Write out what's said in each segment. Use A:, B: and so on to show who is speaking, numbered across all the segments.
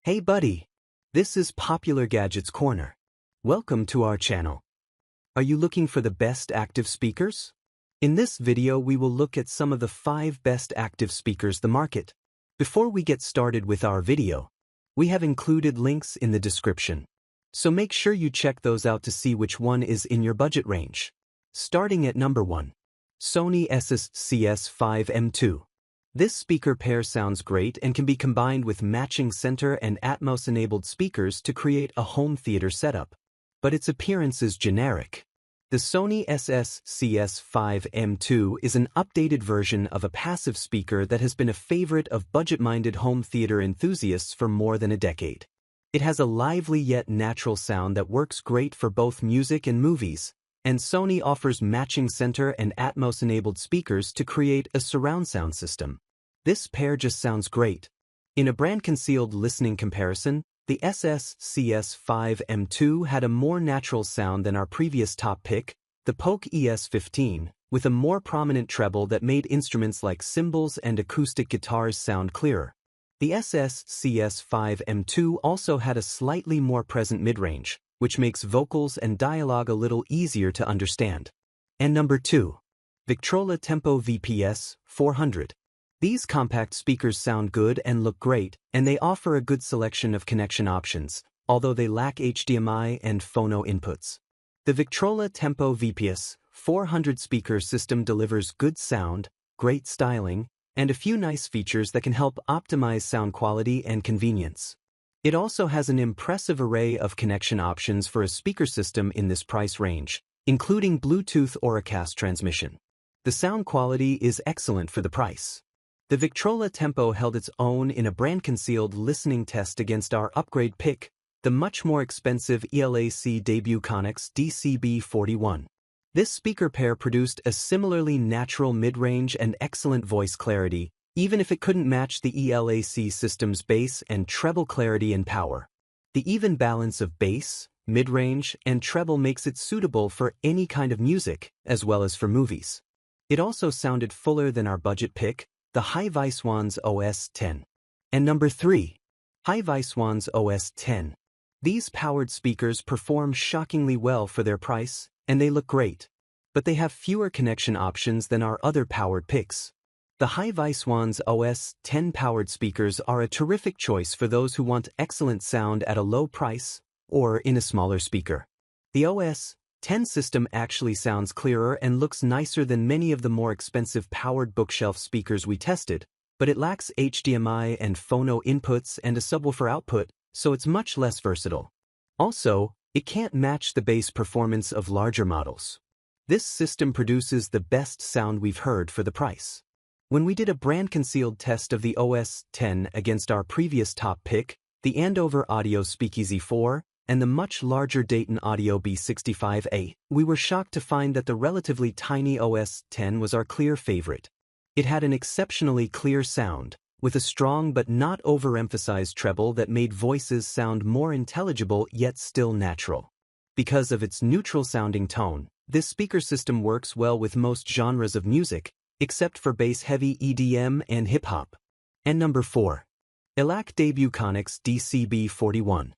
A: Hey buddy! This is Popular Gadgets Corner. Welcome to our channel. Are you looking for the best active speakers? In this video we will look at some of the 5 best active speakers the market. Before we get started with our video, we have included links in the description. So make sure you check those out to see which one is in your budget range. Starting at number 1. Sony SS-CS5M2. This speaker pair sounds great and can be combined with matching center and Atmos-enabled speakers to create a home theater setup. But its appearance is generic. The Sony SS-CS5M2 is an updated version of a passive speaker that has been a favorite of budget-minded home theater enthusiasts for more than a decade. It has a lively yet natural sound that works great for both music and movies, and Sony offers matching center and Atmos-enabled speakers to create a surround sound system. This pair just sounds great. In a brand-concealed listening comparison, the SS-CS5M2 had a more natural sound than our previous top pick, the Polk ES15, with a more prominent treble that made instruments like cymbals and acoustic guitars sound clearer. The SS-CS5M2 also had a slightly more present mid-range, which makes vocals and dialogue a little easier to understand. And number 2. Victrola Tempo VPS 400. These compact speakers sound good and look great, and they offer a good selection of connection options, although they lack HDMI and phono inputs. The Victrola Tempo VPS 400 speaker system delivers good sound, great styling, and a few nice features that can help optimize sound quality and convenience. It also has an impressive array of connection options for a speaker system in this price range, including Bluetooth Auracast transmission. The sound quality is excellent for the price. The Victrola Tempo held its own in a brand-concealed listening test against our upgrade pick, the much more expensive ELAC debut ConneX DCB41. This speaker pair produced a similarly natural mid-range and excellent voice clarity, even if it couldn't match the ELAC system's bass and treble clarity and power. The even balance of bass, mid-range, and treble makes it suitable for any kind of music, as well as for movies. It also sounded fuller than our budget pick, the HiVi-Swans OS-10. And number 3. HiVi-Swans OS-10. These powered speakers perform shockingly well for their price, and they look great. But they have fewer connection options than our other powered picks. The HiVi-Swans OS-10 powered speakers are a terrific choice for those who want excellent sound at a low price, or in a smaller speaker. The OS-10 system actually sounds clearer and looks nicer than many of the more expensive powered bookshelf speakers we tested, but it lacks HDMI and phono inputs and a subwoofer output, so it's much less versatile. Also, it can't match the bass performance of larger models. This system produces the best sound we've heard for the price. When we did a brand-concealed test of the OS-10 against our previous top pick, the Andover Audio Speakeasy 4, and the much larger Dayton Audio B65A, we were shocked to find that the relatively tiny OS-10 was our clear favorite. It had an exceptionally clear sound, with a strong but not overemphasized treble that made voices sound more intelligible yet still natural. Because of its neutral-sounding tone, this speaker system works well with most genres of music, except for bass-heavy EDM and hip-hop. And number 4. ELAC debut ConneX DCB41.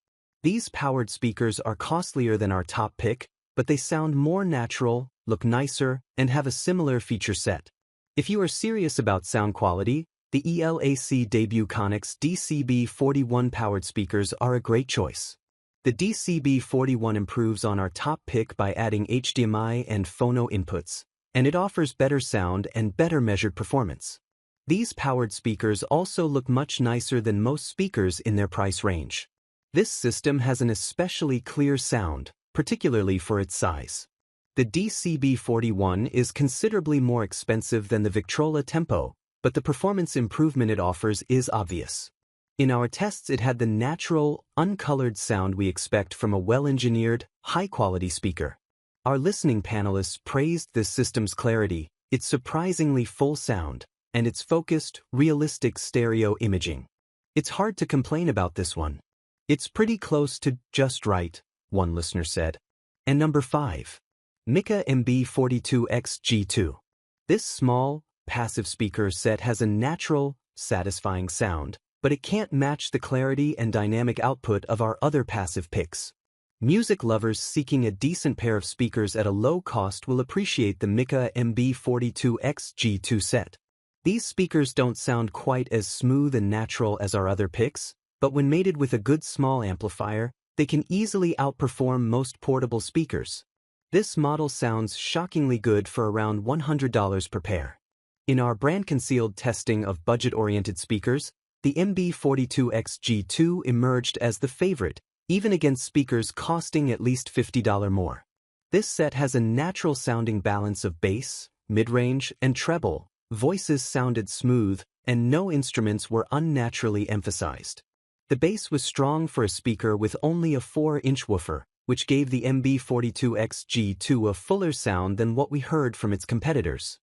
A: These powered speakers are costlier than our top pick, but they sound more natural, look nicer, and have a similar feature set. If you are serious about sound quality, the ELAC debut ConneX DCB41 powered speakers are a great choice. The DCB41 improves on our top pick by adding HDMI and phono inputs, and it offers better sound and better measured performance. These powered speakers also look much nicer than most speakers in their price range. This system has an especially clear sound, particularly for its size. The DCB41 is considerably more expensive than the Victrola Tempo, but the performance improvement it offers is obvious. In our tests it had the natural, uncolored sound we expect from a well-engineered, high-quality speaker. Our listening panelists praised this system's clarity, its surprisingly full sound, and its focused, realistic stereo imaging. It's hard to complain about this one. It's pretty close to just right, one listener said. And number 5. Micca MB42X G2. This small, passive speaker set has a natural, satisfying sound, but it can't match the clarity and dynamic output of our other passive picks. Music lovers seeking a decent pair of speakers at a low cost will appreciate the Micca MB42X G2 set. These speakers don't sound quite as smooth and natural as our other picks, but when mated with a good small amplifier, they can easily outperform most portable speakers. This model sounds shockingly good for around $100 per pair. In our brand-concealed testing of budget-oriented speakers, the MB42X G2 emerged as the favorite, even against speakers costing at least $50 more. This set has a natural-sounding balance of bass, mid-range, and treble. Voices sounded smooth, and no instruments were unnaturally emphasized. The bass was strong for a speaker with only a 4-inch woofer, which gave the MB42X G2 a fuller sound than what we heard from its competitors.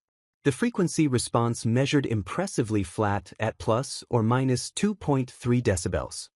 A: The frequency response measured impressively flat at plus or minus 2.3 decibels.